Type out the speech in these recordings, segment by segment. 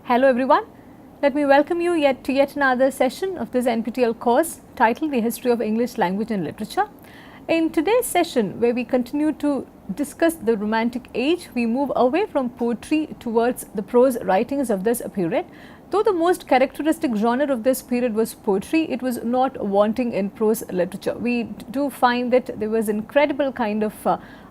Hello everyone, let me welcome you to yet another session of this NPTEL course titled The History of English Language and Literature. In today's session, where we continue to discuss the Romantic age, we move away from poetry towards the prose writings of this period. Though the most characteristic genre of this period was poetry, it was not wanting in prose literature. We do find that there was incredible kind of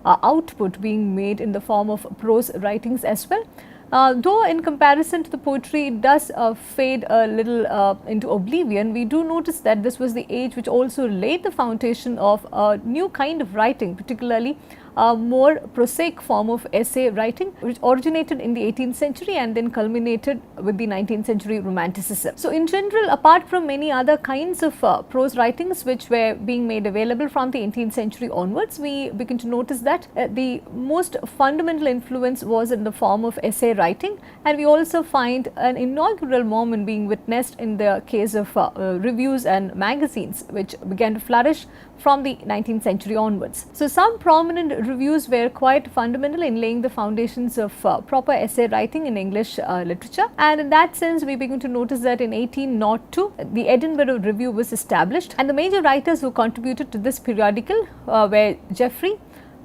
output being made in the form of prose writings as well. Though in comparison to the poetry it does fade a little into oblivion, we do notice that this was the age which also laid the foundation of a new kind of writing, particularly a more prosaic form of essay writing, which originated in the 18th century and then culminated with the 19th century Romanticism. So, in general, apart from many other kinds of prose writings which were being made available from the 18th century onwards, we begin to notice that the most fundamental influence was in the form of essay writing, and we also find an inaugural moment being witnessed in the case of reviews and magazines, which began to flourish from the 19th century onwards. So, some prominent reviews were quite fundamental in laying the foundations of proper essay writing in English literature, and in that sense we begin to notice that in 1802 the Edinburgh Review was established, and the major writers who contributed to this periodical were Geoffrey,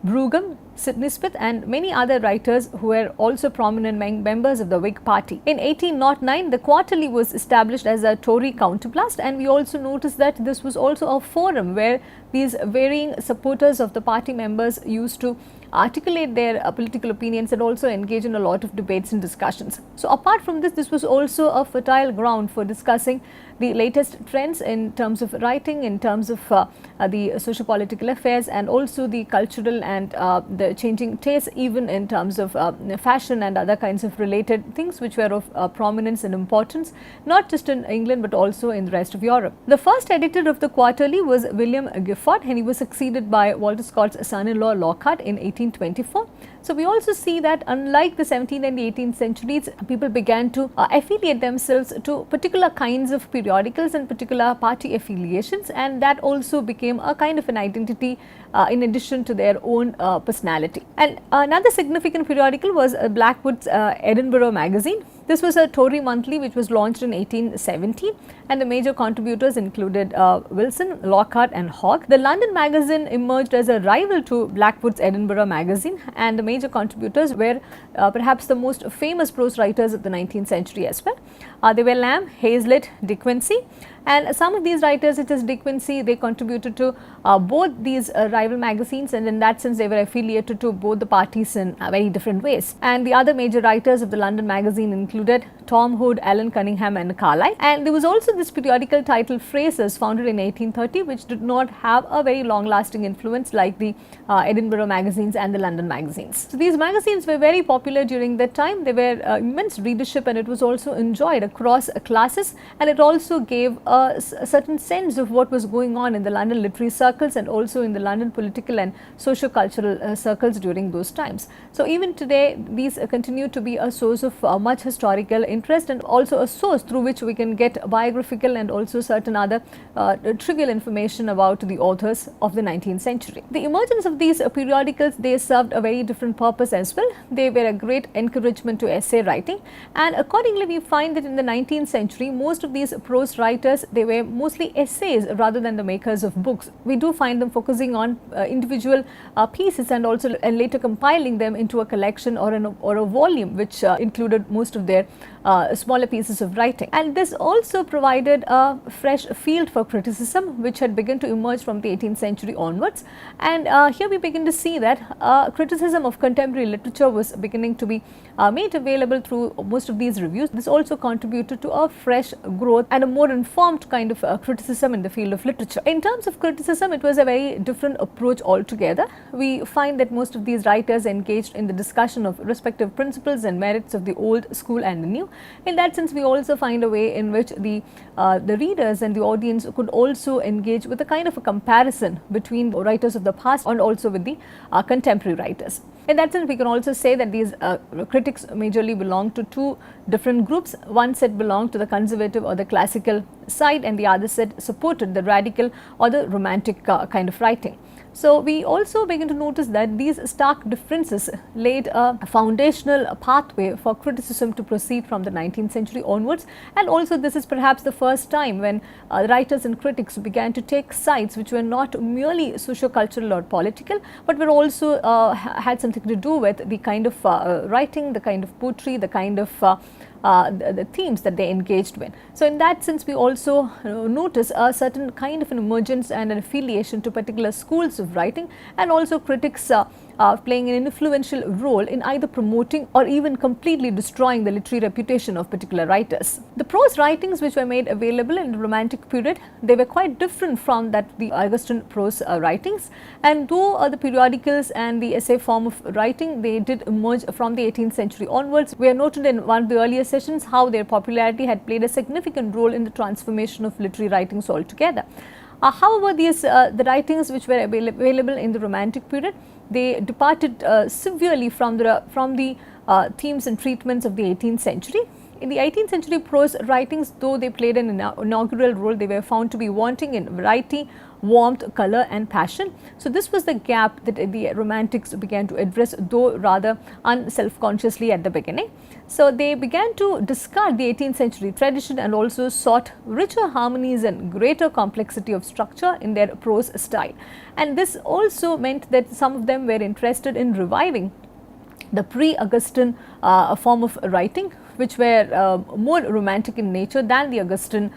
Brougham, Sidney Smith and many other writers who were also prominent members of the Whig party. In 1809, the Quarterly was established as a Tory counterblast, and we also notice that this was also a forum where these varying supporters of the party members used to articulate their political opinions and also engage in a lot of debates and discussions. So, apart from this, this was also a fertile ground for discussing the latest trends in terms of writing, in terms of the socio-political affairs, and also the cultural and the changing tastes, even in terms of fashion and other kinds of related things which were of prominence and importance, not just in England but also in the rest of Europe. The first editor of the Quarterly was William Gifford, and he was succeeded by Walter Scott's son-in-law Lockhart in 1824. So, we also see that unlike the 17th and the 18th centuries, people began to affiliate themselves to particular kinds of periodicals and particular party affiliations, and that also became a kind of an identity in addition to their own personality. And another significant periodical was Blackwood's Edinburgh Magazine. This was a Tory monthly which was launched in 1817, and the major contributors included Wilson, Lockhart and Hogg. The London Magazine emerged as a rival to Blackwood's Edinburgh Magazine, and the major contributors were perhaps the most famous prose writers of the 19th century as well. They were Lamb, Hazlitt, Dick Quincey, and some of these writers such as Dick Quincey, they contributed to both these rival magazines, and in that sense they were affiliated to both the parties in very different ways. And the other major writers of the London Magazine included Tom Hood, Alan Cunningham and Carlyle. And there was also this periodical titled Phrases, founded in 1830, which did not have a very long lasting influence like the Edinburgh magazines and the London magazines. So, these magazines were very popular during that time. They were immense readership, and it was also enjoyed across classes, and it also gave a certain sense of what was going on in the London literary circles and also in the London political and socio-cultural circles during those times. So, even today these continue to be a source of much historical interest, and also a source through which we can get biographical and also certain other trivial information about the authors of the 19th century. The emergence of these periodicals, they served a very different purpose as well. They were a great encouragement to essay writing, and accordingly we find that in the 19th century most of these prose writers, they were mostly essays rather than the makers of books. We do find them focusing on individual pieces and also later compiling them into a collection or a volume which included most of their smaller pieces of writing. And this also provided a fresh field for criticism which had begun to emerge from the 18th century onwards, and here we begin to see that criticism of contemporary literature was beginning to be made available through most of these reviews. This also contributed to a fresh growth and a more informed kind of criticism in the field of literature. In terms of criticism, it was a very different approach altogether. We find that most of these writers engaged in the discussion of respective principles and merits of the old school and the new. In that sense, we also find a way in which the readers and the audience could also engage with a kind of a comparison between the writers of the past and also with the contemporary writers. In that sense, we can also say that these critics majorly belong to two different groups. One set belonged to the conservative or the classical side, and the other set supported the radical or the romantic kind of writing. So, we also begin to notice that these stark differences laid a foundational pathway for criticism to proceed from the 19th century onwards, and also this is perhaps the first time when writers and critics began to take sides which were not merely socio-cultural or political, but were also had something to do with the kind of writing, the kind of poetry, the kind of the themes that they engaged with. So, in that sense we also notice a certain kind of an emergence and an affiliation to particular schools of writing, and also critics playing an influential role in either promoting or even completely destroying the literary reputation of particular writers. The prose writings which were made available in the Romantic period, they were quite different from the Augustan prose writings, and though the periodicals and the essay form of writing, they did emerge from the 18th century onwards. We have noted in one of the earlier sessions how their popularity had played a significant role in the transformation of literary writings altogether. However, the writings which were available in the Romantic period, they departed severely from the themes and treatments of the 18th century. In the 18th century prose writings, though they played an inaugural role, they were found to be wanting in variety, warmth, colour and passion. So, this was the gap that the Romantics began to address, though rather unself-consciously at the beginning. So, they began to discard the 18th century tradition and also sought richer harmonies and greater complexity of structure in their prose style. And this also meant that some of them were interested in reviving the pre-Augustan form of writing, which were more romantic in nature than the Augustan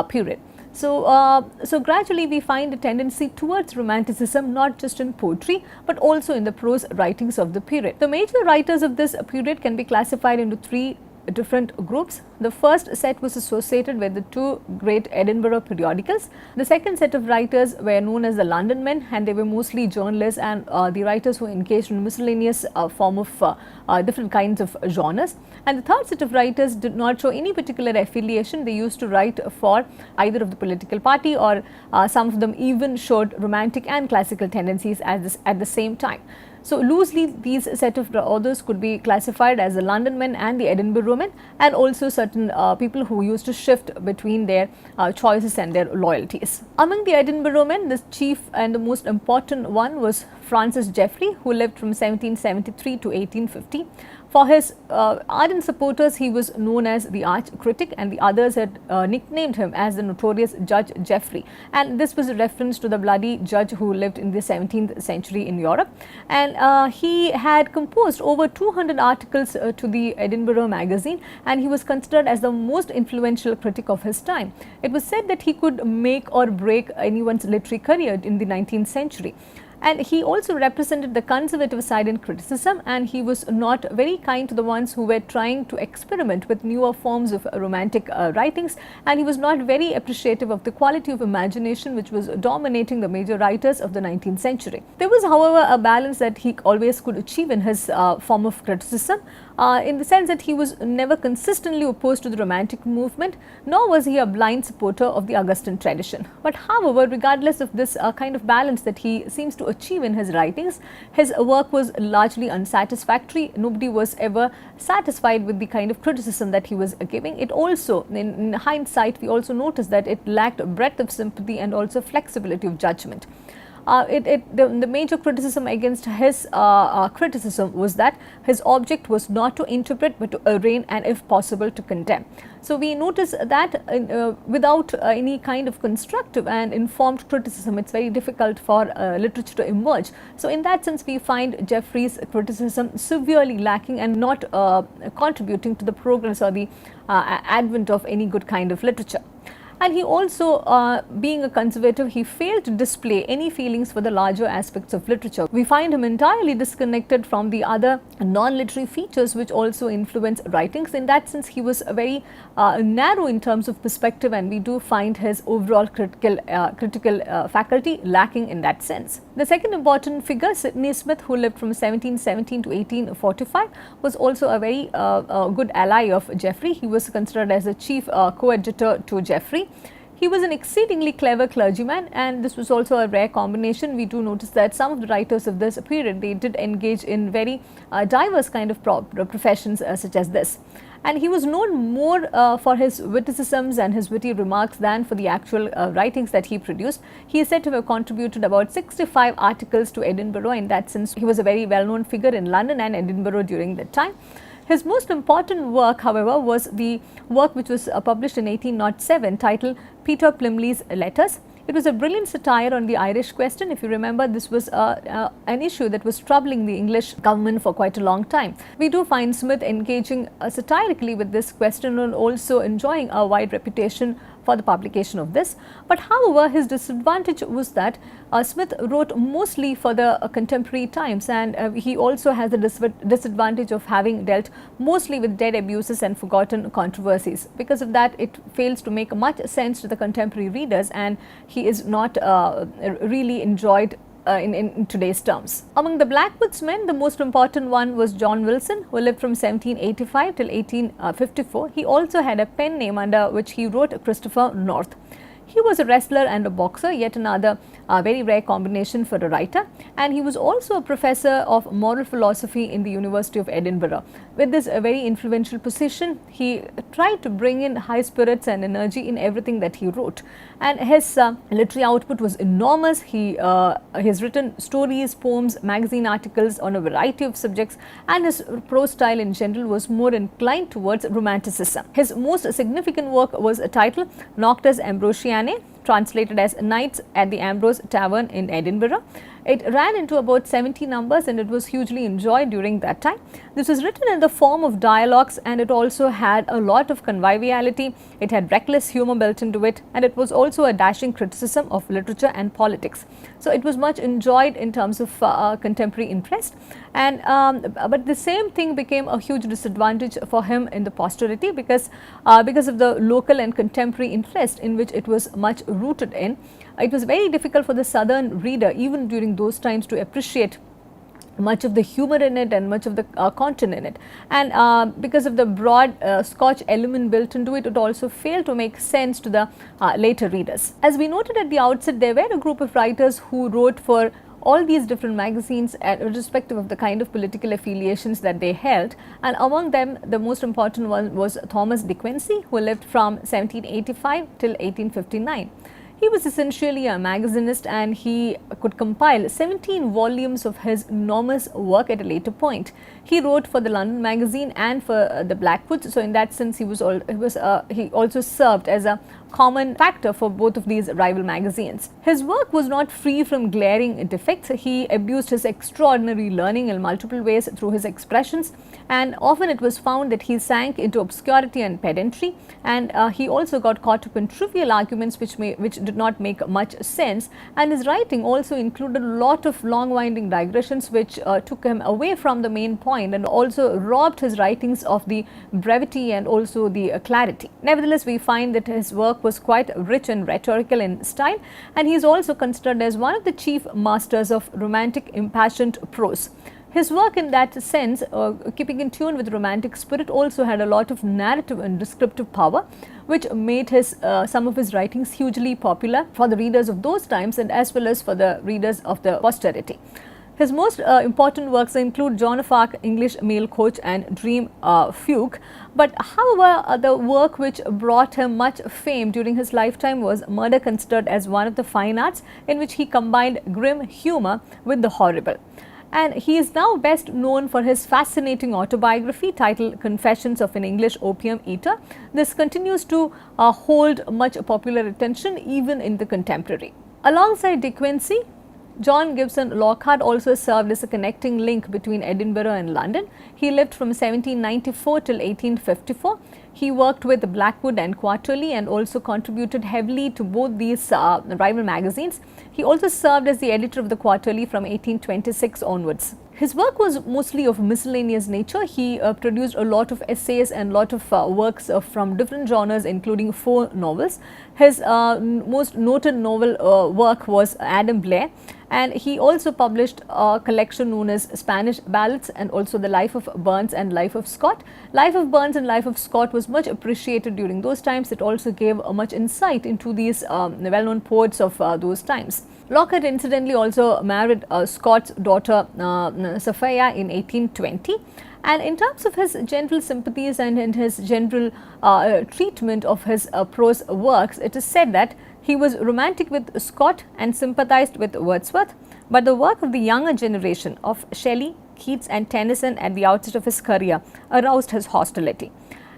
period. So, so gradually we find a tendency towards Romanticism not just in poetry, but also in the prose writings of the period. The major writers of this period can be classified into three different groups. The first set was associated with the two great Edinburgh periodicals. The second set of writers were known as the London men, and they were mostly journalists and the writers who engaged in miscellaneous form of different kinds of genres. And the third set of writers did not show any particular affiliation. They used to write for either of the political party, or some of them even showed romantic and classical tendencies at the same time. So, loosely these set of authors could be classified as the London men and the Edinburgh men, and also certain people who used to shift between their choices and their loyalties. Among the Edinburgh men, the chief and the most important one was Francis Jeffrey, who lived from 1773 to 1850. For his ardent supporters, he was known as the arch critic, and the others had nicknamed him as the notorious Judge Jeffrey, and this was a reference to the bloody judge who lived in the 17th century in Europe. And he had composed over 200 articles to the Edinburgh magazine, and he was considered as the most influential critic of his time. It was said that he could make or break anyone's literary career in the 19th century. And he also represented the conservative side in criticism, and he was not very kind to the ones who were trying to experiment with newer forms of romantic writings, and he was not very appreciative of the quality of imagination which was dominating the major writers of the 19th century. There was, however, a balance that he always could achieve in his form of criticism, in the sense that he was never consistently opposed to the Romantic movement, nor was he a blind supporter of the Augustan tradition. But however, regardless of this kind of balance that he seems to achieve in his writings, his work was largely unsatisfactory. Nobody was ever satisfied with the kind of criticism that he was giving. It also, in hindsight, we also noticed that it lacked breadth of sympathy and also flexibility of judgment. The major criticism against his criticism was that his object was not to interpret but to arraign, and if possible to condemn. So, we notice that without any kind of constructive and informed criticism, it is very difficult for literature to emerge. So, in that sense, we find Jeffrey's criticism severely lacking and not contributing to the progress or the advent of any good kind of literature. And he also, being a conservative, he failed to display any feelings for the larger aspects of literature. We find him entirely disconnected from the other non-literary features which also influence writings. In that sense, he was very narrow in terms of perspective, and we do find his overall critical faculty lacking in that sense. The second important figure, Sidney Smith, who lived from 1717 to 1845, was also a very good ally of Jeffrey. He was considered as a chief coadjutor to Jeffrey. He was an exceedingly clever clergyman, and this was also a rare combination. We do notice that some of the writers of this period, they did engage in very diverse kind of professions such as this. and he was known more for his witticisms and his witty remarks than for the actual writings that he produced. He is said to have contributed about 65 articles to Edinburgh. In that sense, he was a very well-known figure in London and Edinburgh during that time. His most important work, however, was the work which was published in 1807 titled Peter Plymley's Letters. It was a brilliant satire on the Irish question. If you remember, this was an issue that was troubling the English government for quite a long time. We do find Smith engaging satirically with this question and also enjoying a wide reputation for the publication of this. But however, his disadvantage was that Smith wrote mostly for the contemporary times, and he also has the disadvantage of having dealt mostly with dead abuses and forgotten controversies. Because of that, it fails to make much sense to the contemporary readers, and he is not really enjoyed in today's terms. Among the Blackwood's men, the most important one was John Wilson, who lived from 1785 till 1854. He also had a pen name under which he wrote Christopher North. He was a wrestler and a boxer, yet another very rare combination for a writer, and he was also a professor of moral philosophy in the University of Edinburgh. With this very influential position, he tried to bring in high spirits and energy in everything that he wrote, and his literary output was enormous. He has written stories, poems, magazine articles on a variety of subjects, and his prose style in general was more inclined towards Romanticism. His most significant work was titled Noctes Ambrosianae, translated as Nights at the Ambrose Tavern in Edinburgh. It ran into about 70 numbers and it was hugely enjoyed during that time. This was written in the form of dialogues, and it also had a lot of conviviality. It had reckless humor built into it, and it was also a dashing criticism of literature and politics. So it was much enjoyed in terms of contemporary interest, and but the same thing became a huge disadvantage for him in the posterity because of the local and contemporary interest in which it was much rooted in. It was very difficult for the southern reader even during those times to appreciate much of the humor in it and much of the content in it, and because of the broad Scotch element built into it, it also failed to make sense to the later readers. As we noted at the outset, there were a group of writers who wrote for all these different magazines irrespective of the kind of political affiliations that they held, and among them the most important one was Thomas De Quincey, who lived from 1785 till 1859. He was essentially a magazinist, and he could compile 17 volumes of his enormous work at a later point. He wrote for the London Magazine and for the Blackwoods, so in that sense he also served as a common factor for both of these rival magazines. His work was not free from glaring defects. He abused his extraordinary learning in multiple ways through his expressions, and often it was found that he sank into obscurity and pedantry, and he also got caught up in trivial arguments which did not make much sense, and his writing also included a lot of long winding digressions which took him away from the main point and also robbed his writings of the brevity and also the clarity. Nevertheless, we find that his work was quite rich and rhetorical in style, and he is also considered as one of the chief masters of romantic impassioned prose. His work in that sense, keeping in tune with romantic spirit, also had a lot of narrative and descriptive power, which made some of his writings hugely popular for the readers of those times and as well as for the readers of the posterity. His most important works include Joan of Arc, English Mail Coach, and Dream Fugue. But however, the work which brought him much fame during his lifetime was Murder Considered as One of the Fine Arts, in which he combined grim humor with the horrible. And he is now best known for his fascinating autobiography titled Confessions of an English Opium Eater. This continues to hold much popular attention even in the contemporary. Alongside De Quincey, John Gibson Lockhart also served as a connecting link between Edinburgh and London. He lived from 1794 till 1854. He worked with Blackwood and Quarterly and also contributed heavily to both these rival magazines. He also served as the editor of the Quarterly from 1826 onwards. His work was mostly of miscellaneous nature. He produced a lot of essays and lot of works from different genres, including 4 novels. His most noted novel work was Adam Blair, and he also published a collection known as Spanish Ballads and also the Life of Burns and Life of Scott. Life of Burns and Life of Scott was much appreciated during those times. It also gave much insight into these well-known poets of those times. Locke had incidentally also married Scott's daughter Sophia in 1820. And in terms of his general sympathies and in his general treatment of his prose works, it is said that he was romantic with Scott and sympathized with Wordsworth, but the work of the younger generation of Shelley, Keats and Tennyson at the outset of his career aroused his hostility.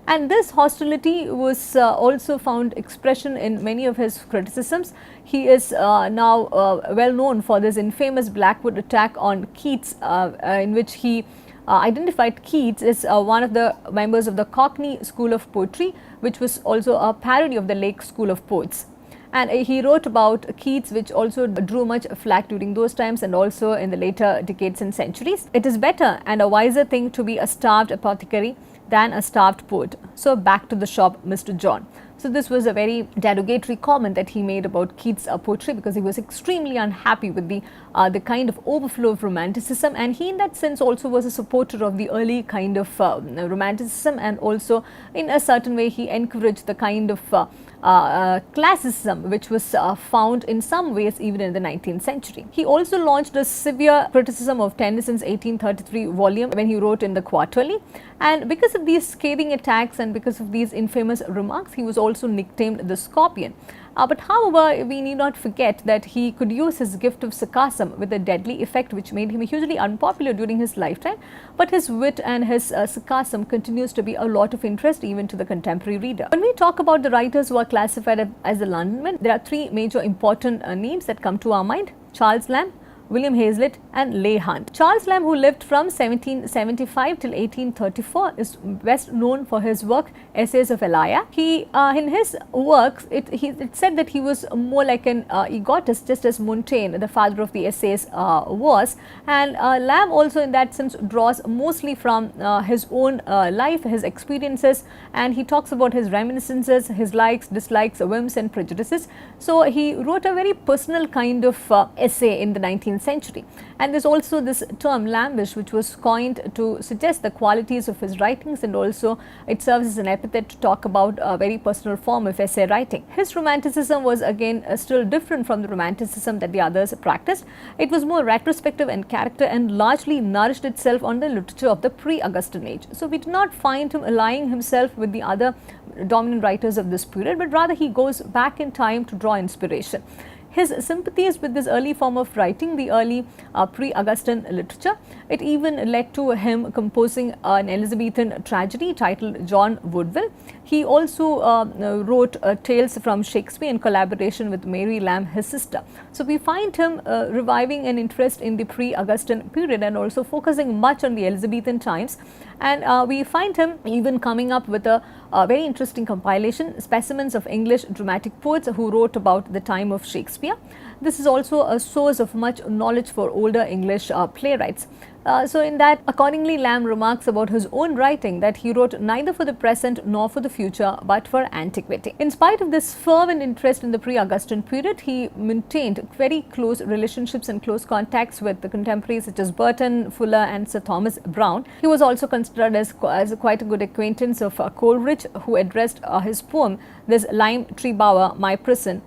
And this hostility was also found expression in many of his criticisms. He is now well known for this infamous Blackwood attack on Keats, in which he identified Keats as one of the members of the Cockney School of Poetry, which was also a parody of the Lake School of Poets. And he wrote about Keats, which also drew much flack during those times and also in the later decades and centuries. It is better and a wiser thing to be a starved apothecary than a starved poet. So back to the shop, Mr. John. So this was a very derogatory comment that he made about Keats' poetry, because he was extremely unhappy with the kind of overflow of romanticism, and he in that sense also was a supporter of the early kind of romanticism, and also in a certain way he encouraged the kind of classicism which was found in some ways even in the 19th century. He also launched a severe criticism of Tennyson's 1833 volume when he wrote in the Quarterly, and because of these scathing attacks and because of these infamous remarks, he was also nicknamed the Scorpion. But however, we need not forget that he could use his gift of sarcasm with a deadly effect, which made him hugely unpopular during his lifetime. But his wit and his sarcasm continues to be a lot of interest even to the contemporary reader. When we talk about the writers who are classified as the Londonmen, there are three major important names that come to our mind: Charles Lamb, William Hazlitt and Leigh Hunt. Charles Lamb, who lived from 1775 till 1834, is best known for his work Essays of Elia. He, in his works, it said that he was more like an egotist, just as Montaigne, the father of the essays, was. And Lamb also in that sense draws mostly from his own life, his experiences, and he talks about his reminiscences, his likes, dislikes, whims and prejudices. So he wrote a very personal kind of essay in the 19th century. And there's also this term Lambish, which was coined to suggest the qualities of his writings, and also it serves as an epithet to talk about a very personal form of essay writing. His romanticism was again still different from the romanticism that the others practiced. It was more retrospective in character and largely nourished itself on the literature of the pre-Augustan age. So we do not find him allying himself with the other dominant writers of this period, but rather he goes back in time to draw inspiration. His sympathies with this early form of writing, the early pre-Augustan literature, it even led to him composing an Elizabethan tragedy titled John Woodville. He also wrote tales from Shakespeare in collaboration with Mary Lamb, his sister. So we find him reviving an interest in the pre-Augustan period and also focusing much on the Elizabethan times. And we find him even coming up with a very interesting compilation, Specimens of English Dramatic Poets who wrote about the time of Shakespeare. This is also a source of much knowledge for older English playwrights. So in that, accordingly, Lamb remarks about his own writing that he wrote neither for the present nor for the future, but for antiquity. In spite of this fervent interest in the pre-Augustan period, he maintained very close relationships and close contacts with the contemporaries such as Burton, Fuller and Sir Thomas Browne. He was also considered as quite a good acquaintance of Coleridge, who addressed his poem, this Lime Tree Bower, My Prison,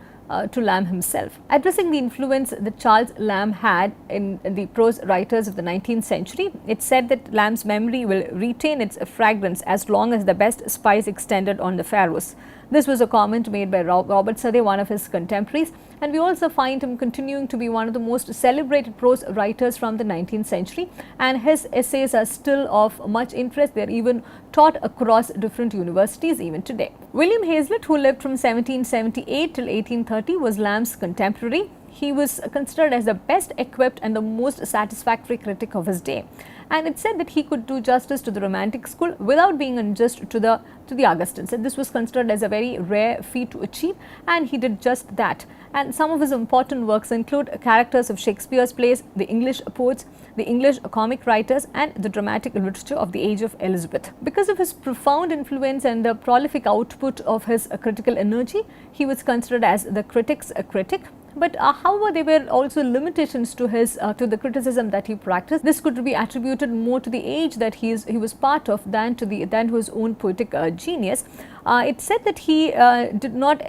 to Lamb himself. Addressing the influence that Charles Lamb had in the prose writers of the 19th century, it said that Lamb's memory will retain its fragrance as long as the best spice extended on the Faroes. This was a comment made by Robert Southey, one of his contemporaries, and we also find him continuing to be one of the most celebrated prose writers from the 19th century, and his essays are still of much interest. They are even taught across different universities even today. William Hazlitt, who lived from 1778 till 1830, was Lamb's contemporary. He was considered as the best equipped and the most satisfactory critic of his day, and it said that he could do justice to the Romantic school without being unjust to the Augustans. And this was considered as a very rare feat to achieve, and he did just that. And some of his important works include characters of Shakespeare's plays, the English poets, the English comic writers and the dramatic literature of the age of Elizabeth. Because of his profound influence and the prolific output of his critical energy, he was considered as the critic's critic. But however, there were also limitations to his to the criticism that he practiced. This could be attributed more to the age that he was part of than to his own poetic genius. It said that he did not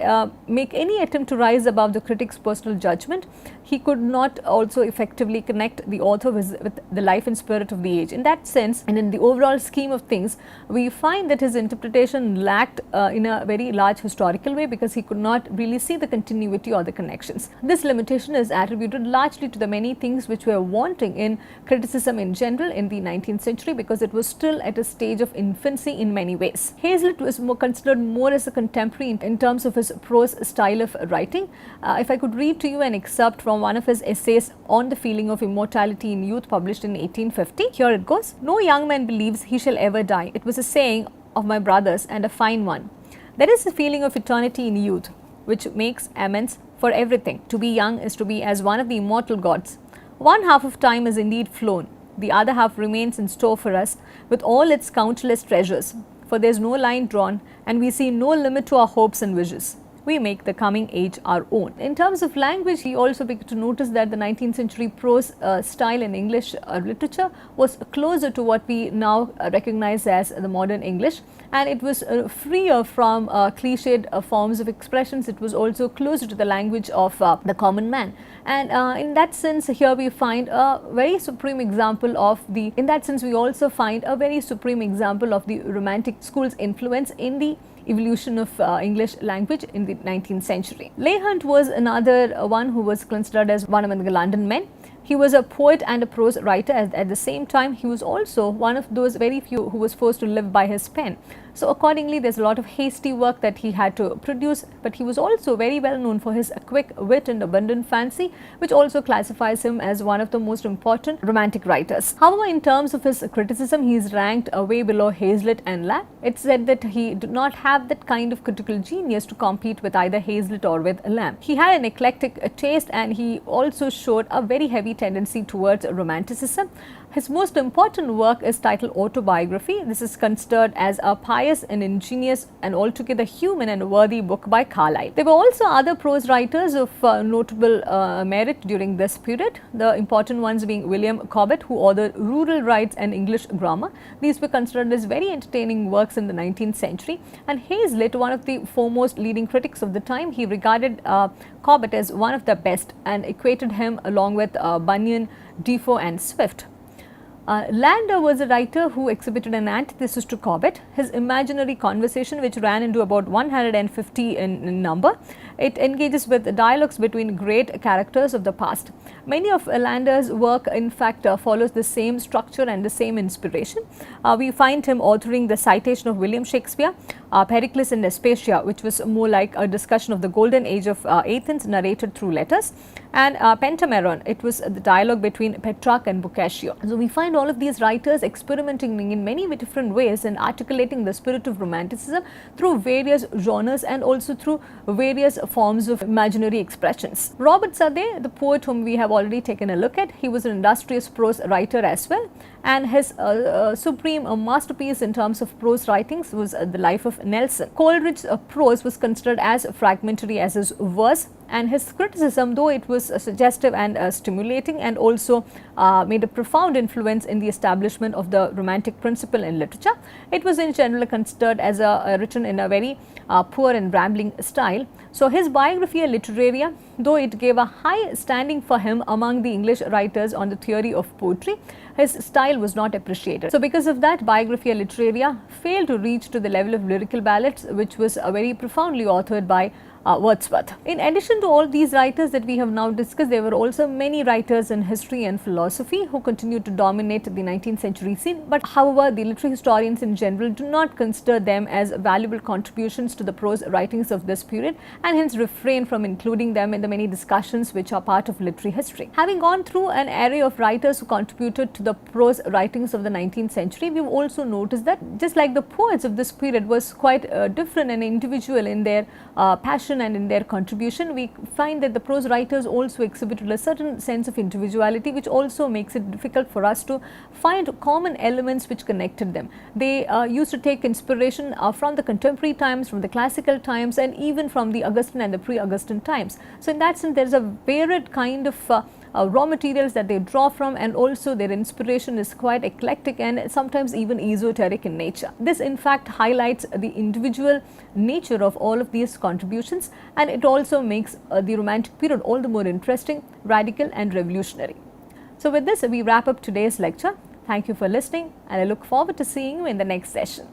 make any attempt to rise above the critic's personal judgment. He could not also effectively connect the author with the life and spirit of the age. In that sense, and in the overall scheme of things, we find that his interpretation lacked in a very large historical way, because he could not really see the continuity or the connections. This limitation is attributed largely to the many things which were wanting in criticism in general in the 19th century, because it was still at a stage of infancy in many ways. Hazlitt was considered more as a contemporary in terms of his prose style of writing. If I could read to you an excerpt from one of his essays on the feeling of immortality in youth, published in 1850. Here it goes. No young man believes he shall ever die. It was a saying of my brother's, and a fine one. There is a feeling of eternity in youth, which makes amends for everything. To be young is to be as one of the immortal gods. One half of time is indeed flown. The other half remains in store for us with all its countless treasures. For there is no line drawn, and we see no limit to our hopes and wishes. We make the coming age our own. In terms of language, he also began to notice that the 19th century prose style in English literature was closer to what we now recognize as the modern English, and it was freer from cliched forms of expressions. It was also closer to the language of the common man. And in that sense, here we find a very supreme example of the, in that sense we also find a very supreme example of the Romantic school's influence in the evolution of English language in the 19th century. Leigh Hunt was another one who was considered as one among the London men. He was a poet and a prose writer. At the same time, he was also one of those very few who was forced to live by his pen. So accordingly, there's a lot of hasty work that he had to produce, but he was also very well known for his quick wit and abundant fancy, which also classifies him as one of the most important Romantic writers. However, in terms of his criticism, he is ranked way below Hazlitt and Lamb. It's said that he did not have that kind of critical genius to compete with either Hazlitt or with Lamb. He had an eclectic taste, and he also showed a very heavy tendency towards Romanticism. His most important work is titled Autobiography. This is considered as a pious and ingenious and altogether human and worthy book by Carlyle. There were also other prose writers of notable merit during this period, the important ones being William Cobbett, who authored Rural Rights and English Grammar. These were considered as very entertaining works in the 19th century. And Hazlitt, one of the foremost leading critics of the time, he regarded Cobbett as one of the best and equated him along with Bunyan, Defoe and Swift. Landor was a writer who exhibited an antithesis to Cobbett. His imaginary conversation, which ran into about 150 in number, it engages with dialogues between great characters of the past. Many of Landor's work, in fact, follows the same structure and the same inspiration. We find him authoring the citation of William Shakespeare, Pericles and Aspasia, which was more like a discussion of the golden age of Athens narrated through letters, and Pentameron, it was the dialogue between Petrarch and Boccaccio. So we find all of these writers experimenting in many different ways and articulating the spirit of Romanticism through various genres and also through various forms of imaginary expressions. Robert Southey, the poet whom we have already taken a look at, he was an industrious prose writer as well, and his supreme masterpiece in terms of prose writings was The Life of Nelson. Coleridge's prose was considered as fragmentary as his verse, and his criticism, though it was suggestive and stimulating, and also made a profound influence in the establishment of the Romantic principle in literature, it was in general considered as written in a very poor and rambling style. So his Biographia Literaria, though it gave a high standing for him among the English writers on the theory of poetry, his style was not appreciated. So because of that, Biographia Literaria failed to reach to the level of Lyrical Ballads, which was very profoundly authored by Wordsworth. In addition to all these writers that we have now discussed, there were also many writers in history and philosophy who continued to dominate the 19th century scene, but however, the literary historians in general do not consider them as valuable contributions to the prose writings of this period, and hence refrain from including them in the many discussions which are part of literary history. Having gone through an array of writers who contributed to the prose writings of the 19th century, we have also noticed that just like the poets of this period was quite different and individual in their passion and in their contribution, we find that the prose writers also exhibited a certain sense of individuality, which also makes it difficult for us to find common elements which connected them. They used to take inspiration from the contemporary times, from the classical times, and even from the Augustan and the pre-Augustan times. So in that sense, there is a varied kind of raw materials that they draw from, and also their inspiration is quite eclectic and sometimes even esoteric in nature. This in fact highlights the individual nature of all of these contributions, and it also makes the Romantic period all the more interesting, radical and revolutionary. So with this, we wrap up today's lecture. Thank you for listening, and I look forward to seeing you in the next session.